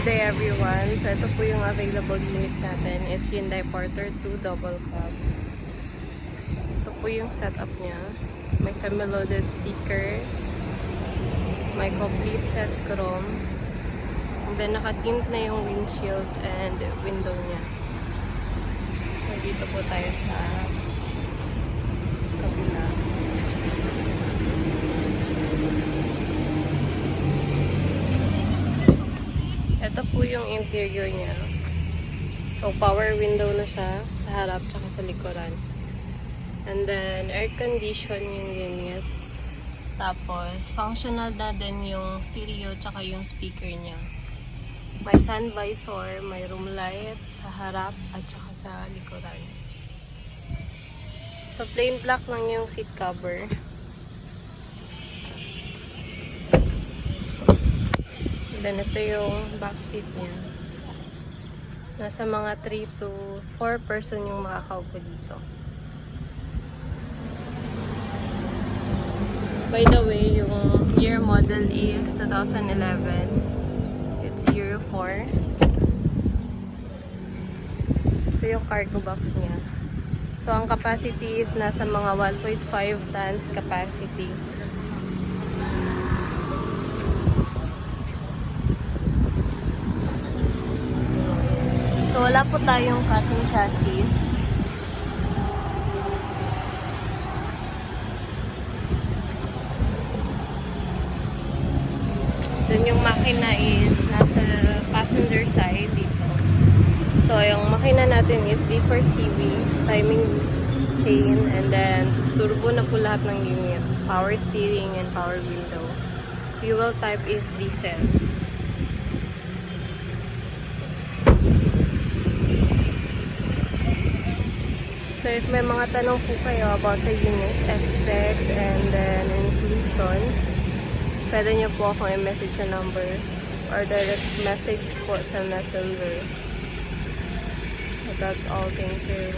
Good day everyone. So ito po yung available unit natin. It's Hyundai Porter 2 double cab. Ito po yung setup niya. May semi-loaded sticker. May complete set chrome. And then naka-tint na yung windshield and window niya. So dito po tayo sa kabila. Ito po yung interior niya. So, power window na siya sa harap tsaka sa likuran. And then, air condition yung unit. Tapos, functional na din yung stereo tsaka yung speaker niya. May sun visor, may room light sa harap at tsaka sa likuran. So, plain black lang yung seat cover. Then, ito yung back seat niya. Nasa mga 3 to 4 person yung makakaupo dito. By the way, yung year model is 2011. It's Euro 4. Ito yung cargo box niya. So, ang capacity is nasa mga 1.5 tons capacity. So, wala po tayong cutting chassis. Then, yung makina is nasa passenger side dito. So, yung makina natin is D4CV, timing chain, and then turbo na po lahat ng unit. Power steering and power window. Fuel type is diesel. So, if may mga tanong po kayo about sa unit, specs, and then inclusion, pwede nyo po akong i-message sa number or direct message po sa messenger. So, that's all. Thank you.